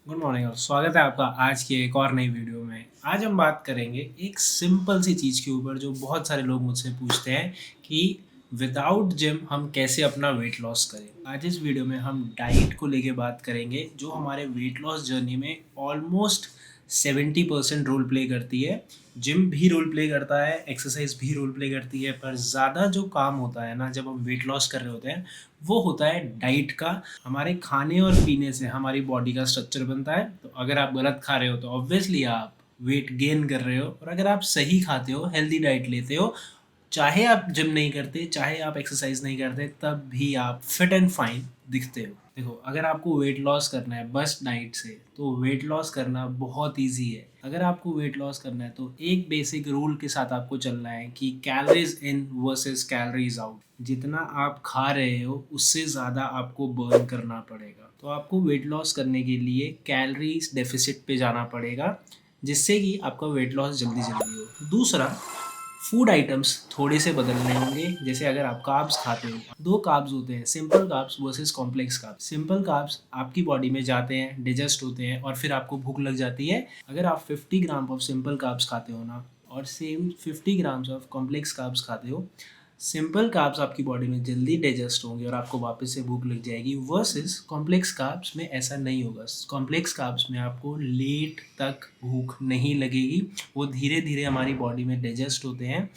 Good morning और स्वागत है आपका आज की एक और नई वीडियो में। आज हम बात करेंगे एक सिंपल सी चीज़ के ऊपर जो बहुत सारे लोग मुझसे पूछते हैं कि विदाउट जिम हम कैसे अपना वेट लॉस करें। आज इस वीडियो में हम डाइट को लेके बात करेंगे जो हमारे वेट लॉस जर्नी में ऑलमोस्ट 70% रोल प्ले करती है। जिम भी रोल प्ले करता है, एक्सरसाइज भी रोल प्ले करती है, पर ज़्यादा जो काम होता है ना जब हम वेट लॉस कर रहे होते हैं वो होता है डाइट का। हमारे खाने और पीने से हमारी बॉडी का स्ट्रक्चर बनता है। तो अगर आप गलत खा रहे हो तो ऑब्वियसली आप वेट गेन कर रहे हो, और अगर आप सही खाते हो, हेल्दी डाइट लेते हो, चाहे आप जिम नहीं करते, चाहे आप एक्सरसाइज नहीं करते, तब भी आप फिट एंड फाइन दिखते हो। देखो, अगर आपको वेट लॉस करना है बस डाइट से, तो वेट लॉस करना बहुत इजी है। अगर आपको वेट लॉस करना है तो एक बेसिक रूल के साथ आपको चलना है कि calories in versus calories out. जितना आप खा रहे हो उससे ज़्यादा आपको बर्न करना पड़ेगा। तो आपको वेट लॉस करने के लिए कैलोरीज डेफिसिट पे जाना पड़ेगा, जिससे कि आपका वेट लॉस जल्दी जल्दी हो। दूसरा, फूड आइटम्स थोड़े से बदलने होंगे। जैसे अगर आप कार्ब्स खाते हो, दो कार्ब्स होते हैं, simple carbs versus complex carbs. Simple carbs आपकी बॉडी में जाते हैं, डिजेस्ट होते हैं और फिर आपको भूख लग जाती है। अगर आप 50 ग्राम ऑफ सिंपल कार्ब्स खाते हो ना, और same 50 grams of complex carbs खाते हो, सिंपल कार्ब्स आपकी बॉडी में जल्दी डाइजेस्ट होंगे और आपको वापस से भूख लग जाएगी। वर्सेस कॉम्प्लेक्स कार्ब्स में ऐसा नहीं होगा। कॉम्प्लेक्स कार्ब्स में आपको लेट तक भूख नहीं लगेगी, वो धीरे धीरे हमारी बॉडी में डाइजेस्ट होते हैं,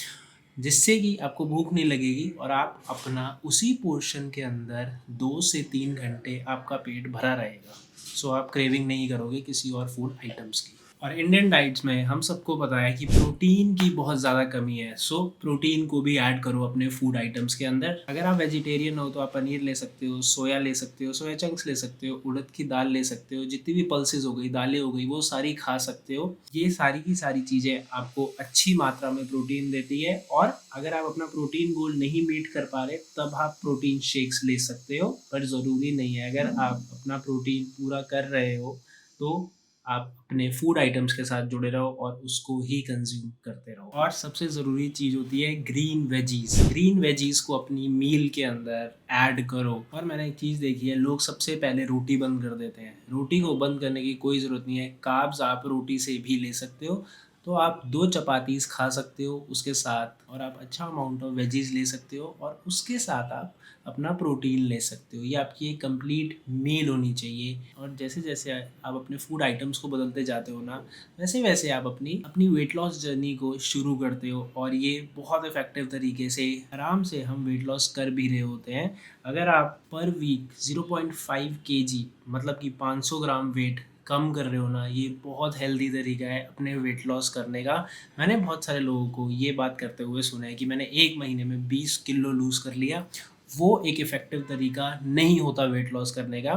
जिससे कि आपको भूख नहीं लगेगी और आप अपना उसी पोर्शन के अंदर 2 से 3 घंटे आपका पेट भरा रहेगा। सो आप क्रेविंग नहीं करोगे किसी और फूड आइटम्स की। और इंडियन डाइट्स में हम सबको पता है कि प्रोटीन की बहुत ज़्यादा कमी है। सो प्रोटीन को भी ऐड करो अपने फूड आइटम्स के अंदर। अगर आप वेजिटेरियन हो तो आप पनीर ले सकते हो, सोया ले सकते हो, सोया चंक्स ले सकते हो, उड़द की दाल ले सकते हो, जितनी भी पल्सेस हो गई, दालें हो गई, वो सारी खा सकते हो। ये सारी की सारी चीज़ें आपको अच्छी मात्रा में प्रोटीन देती है। और अगर आप अपना प्रोटीन गोल नहीं मीट कर पा रहे तब आप प्रोटीन शेक्स ले सकते हो, पर ज़रूरी नहीं है। अगर आप अपना प्रोटीन पूरा कर रहे हो तो आप अपने फूड आइटम्स के साथ जुड़े रहो और उसको ही कंज्यूम करते रहो। और सबसे ज़रूरी चीज़ होती है ग्रीन वेजीज। ग्रीन वेजीज को अपनी मील के अंदर ऐड करो। और मैंने एक चीज़ देखी है, लोग सबसे पहले रोटी बंद कर देते हैं। रोटी को बंद करने की कोई ज़रूरत नहीं है। कार्ब्स आप रोटी से भी ले सकते हो, तो आप 2 चपातीस खा सकते हो उसके साथ, और आप अच्छा अमाउंट ऑफ वेजीज ले सकते हो, और उसके साथ आप अपना प्रोटीन ले सकते हो। ये आपकी एक कंप्लीट मील होनी चाहिए। और जैसे जैसे आप अपने फूड आइटम्स को बदलते जाते हो ना, वैसे वैसे आप अपनी अपनी वेट लॉस जर्नी को शुरू करते हो। और ये बहुत इफ़ेक्टिव तरीके से आराम से हम वेट लॉस कर भी रहे होते हैं। अगर आप पर वीक 0.5 kg, मतलब कि 500 ग्राम वेट कम कर रहे हो ना, ये बहुत हेल्दी तरीका है अपने वेट लॉस करने का। मैंने बहुत सारे लोगों को ये बात करते हुए सुना है कि मैंने 1 महीने में 20 किलो लूज़ कर लिया। वो एक इफ़ेक्टिव तरीका नहीं होता वेट लॉस करने का,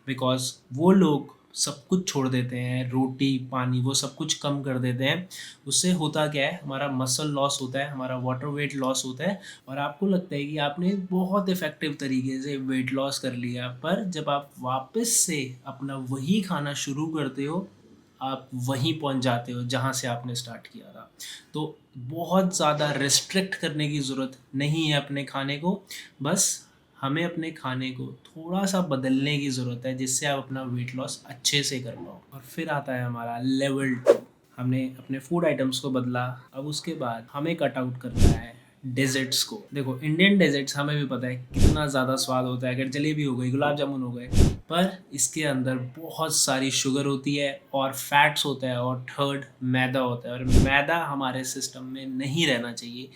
बिकॉज़ वो लोग सब कुछ छोड़ देते हैं, रोटी पानी वो सब कुछ कम कर देते हैं। उससे होता क्या है, हमारा मसल लॉस होता है, हमारा वाटर वेट लॉस होता है, और आपको लगता है कि आपने बहुत इफ़ेक्टिव तरीके से वेट लॉस कर लिया। पर जब आप वापस से अपना वही खाना शुरू करते हो, आप वहीं पहुंच जाते हो जहां से आपने स्टार्ट किया था। तो बहुत ज़्यादा रिस्ट्रिक्ट करने की ज़रूरत नहीं है अपने खाने को। बस हमें अपने खाने को थोड़ा सा बदलने की ज़रूरत है, जिससे आप अपना वेट लॉस अच्छे से कर पाओ। और फिर आता है हमारा लेवल 2। हमने अपने फूड आइटम्स को बदला, अब उसके बाद हमें कट आउट करना है डेजर्ट्स को। देखो, इंडियन डेजर्ट्स हमें भी पता है कितना ज़्यादा स्वाद होता है। अगर जलेबी हो गई, गुलाब जामुन हो गए, पर इसके अंदर बहुत सारी शुगर होती है और फैट्स होता है, और थर्ड मैदा होता है। और मैदा हमारे सिस्टम में नहीं रहना चाहिए।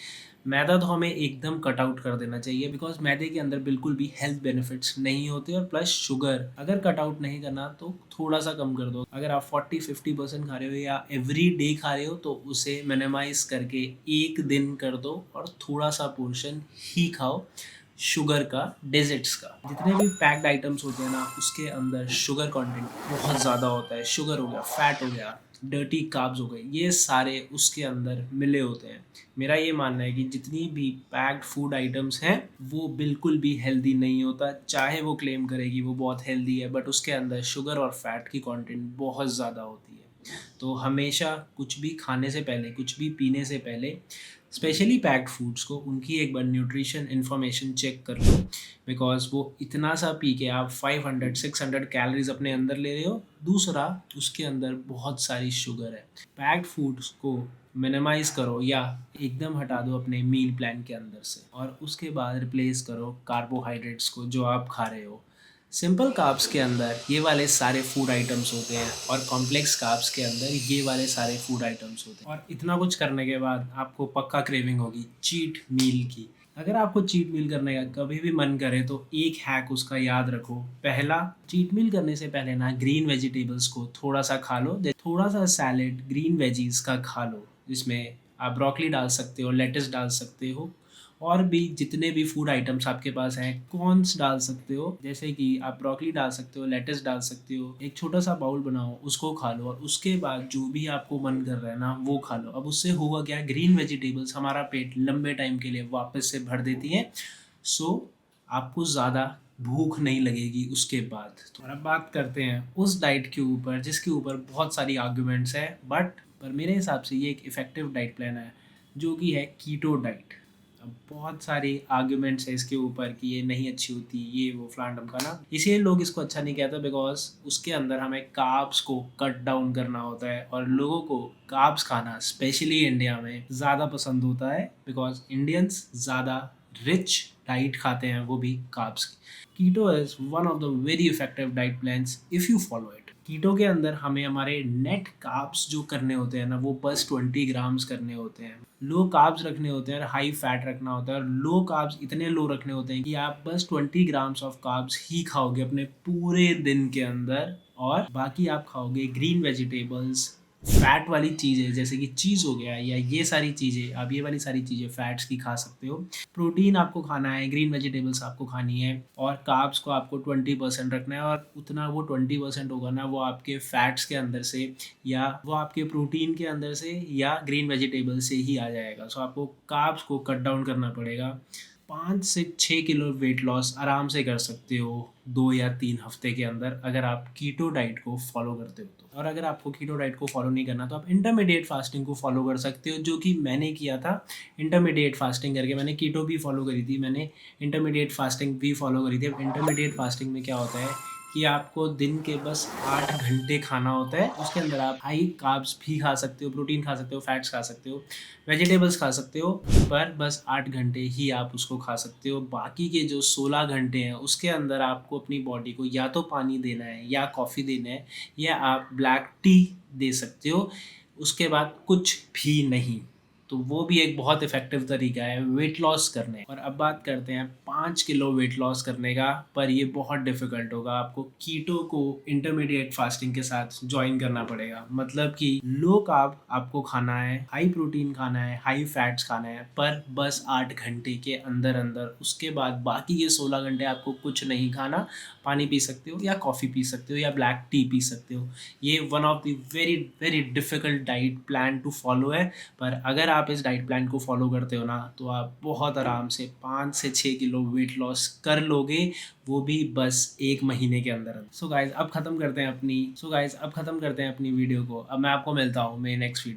मैदा तो हमें एकदम कट आउट कर देना चाहिए, बिकॉज मैदे के अंदर बिल्कुल भी हेल्थ बेनिफिट्स नहीं होते। और प्लस शुगर अगर कट आउट नहीं करना तो थोड़ा सा कम कर दो। अगर आप 40-50% खा रहे हो या एवरी डे खा रहे हो तो उसे मिनिमाइज करके एक दिन कर दो, और थोड़ा सा पोर्शन ही खाओ शुगर का, डेजर्ट्स का। जितने भी पैक्ड आइटम्स होते हैं ना, उसके अंदर शुगर कंटेंट बहुत ज़्यादा होता है। शुगर हो गया, फैट हो गया, डर्टी कार्ब्स हो गए, ये सारे उसके अंदर मिले होते हैं। मेरा ये मानना है कि जितनी भी पैक्ड फूड आइटम्स हैं वो बिल्कुल भी हेल्दी नहीं होता। चाहे वो क्लेम करे कि वो बहुत हेल्दी है, बट उसके अंदर शुगर और फैट की कंटेंट बहुत ज़्यादा होती है। तो हमेशा कुछ भी खाने से पहले, कुछ भी पीने से पहले स्पेशली पैक्ड फूड्स को उनकी एक बार न्यूट्रिशन इन्फॉर्मेशन चेक कर लो, बिकॉज वो इतना सा पी के आप 500-600 कैलोरीज अपने अंदर ले रहे हो। दूसरा, उसके अंदर बहुत सारी शुगर है। पैक्ड फूड्स को मिनिमाइज करो या एकदम हटा दो अपने मील प्लान के अंदर से, और उसके बाद रिप्लेस करो कार्बोहाइड्रेट्स को जो आप खा रहे हो। सिंपल कार्ब्स के अंदर ये वाले सारे फूड आइटम्स होते हैं और कॉम्प्लेक्स कार्ब्स के अंदर ये वाले सारे फूड आइटम्स होते हैं। और इतना कुछ करने के बाद आपको पक्का क्रेविंग होगी चीट मील की। अगर आपको चीट मील करने का कभी भी मन करे तो एक हैक उसका याद रखो। पहला, चीट मील करने से पहले ना ग्रीन वेजिटेबल्स को थोड़ा सा खा लो, थोड़ा सा सैलेड ग्रीन वेजीज का खा लो, जिसमें आप ब्रोकली डाल सकते हो, लेटस डाल सकते हो, और भी जितने भी फूड आइटम्स आपके पास हैं, कॉर्न्स डाल सकते हो, जैसे कि आप ब्रोकली डाल सकते हो, लेटस डाल सकते हो। एक छोटा सा बाउल बनाओ, उसको खा लो, और उसके बाद जो भी आपको मन कर रहा है ना वो खा लो। अब उससे होगा क्या, ग्रीन वेजिटेबल्स हमारा पेट लंबे टाइम के लिए वापस से भर देती हैं, सो आपको ज़्यादा भूख नहीं लगेगी उसके बाद। तो अब बात करते हैं उस डाइट के ऊपर जिसके ऊपर बहुत सारी आर्ग्यूमेंट्स हैं, बट पर मेरे हिसाब से ये एक इफ़ेक्टिव डाइट प्लान है, जो कि है कीटो डाइट। अब बहुत सारे आर्ग्यूमेंट्स है इसके ऊपर कि ये नहीं अच्छी होती, ये वो फलान ढमकाना, इसलिए लोग इसको अच्छा नहीं कहते, बिकॉज उसके अंदर हमें कार्ब्स को कट डाउन करना होता है, और लोगों को कार्ब्स खाना स्पेशली इंडिया में ज़्यादा पसंद होता है, बिकॉज इंडियंस ज़्यादा रिच डाइट खाते हैं, वो भी कार्ब्स की। Keto is one of the very effective diet plans if you follow it. Keto के अंदर हमें हमारे नेट कार्ब्स जो करने होते हैं ना, वो बस 20 ग्राम्स करने होते हैं। लो कार्ब्स रखने होते हैं और हाई फैट रखना होता है, और लो कार्ब्स इतने लो रखने होते हैं कि आप बस 20 ग्राम्स ऑफ कार्ब्स ही खाओगे अपने पूरे दिन के अंदर, और बाकी आप खाओगे ग्रीन वेजिटेबल्स, फैट वाली चीज़ें जैसे कि चीज़ हो गया, या ये सारी चीज़ें, आप ये वाली सारी चीज़ें फैट्स की खा सकते हो। प्रोटीन आपको खाना है, ग्रीन वेजिटेबल्स आपको खानी है, और कार्ब्स को आपको 20% रखना है, और उतना वो 20% होगा ना, वो आपके फैट्स के अंदर से या वो आपके प्रोटीन के अंदर से या ग्रीन वेजिटेबल से ही आ जाएगा। सो आपको कार्ब्स को कट डाउन करना पड़ेगा। 5 से 6 किलो वेट लॉस आराम से कर सकते हो 2 या 3 हफ्ते के अंदर, अगर आप कीटो डाइट को फॉलो करते हो तो। और अगर आपको कीटो डाइट को फॉलो नहीं करना तो आप इंटरमीडिएट फास्टिंग को फॉलो कर सकते हो, जो कि मैंने किया था। इंटरमीडिएट फास्टिंग करके मैंने कीटो भी फॉलो करी थी, मैंने इंटरमीडिएट फास्टिंग भी फॉलो करी थी। अब इंटरमीडिएट फास्टिंग में क्या होता है कि आपको दिन के बस 8 घंटे खाना होता है। उसके अंदर आप हाई कार्ब्स भी खा सकते हो, प्रोटीन खा सकते हो, फैट्स खा सकते हो, वेजिटेबल्स खा सकते हो, पर बस 8 घंटे ही आप उसको खा सकते हो। बाकी के जो 16 घंटे हैं उसके अंदर आपको अपनी बॉडी को या तो पानी देना है, या कॉफ़ी देना है, या आप ब्लैक टी दे सकते हो। उसके बाद कुछ भी नहीं। तो वो भी एक बहुत इफेक्टिव तरीका है वेट लॉस करने। और अब बात करते हैं 5 किलो वेट लॉस करने का, पर ये बहुत डिफिकल्ट होगा। आपको कीटो को इंटरमीडिएट फास्टिंग के साथ ज्वाइन करना पड़ेगा। मतलब कि लो कार्ब आपको खाना है, हाई प्रोटीन खाना है, हाई फैट्स खाना है, पर बस 8 घंटे के अंदर अंदर। उसके बाद बाकी के 16 घंटे आपको कुछ नहीं खाना, पानी पी सकते हो, या कॉफ़ी पी सकते हो, या ब्लैक टी पी सकते हो। ये one of the very very difficult diet plan to follow है, पर अगर आप इस डाइट प्लान को फॉलो करते हो ना, तो आप बहुत आराम से 5 से 6 किलो वेट लॉस कर लोगे, वो भी बस 1 महीने के अंदर। सो गाइज अब ख़त्म करते हैं अपनी वीडियो को। अब मैं आपको मिलता हूँ मेरे नेक्स्ट वीडियो।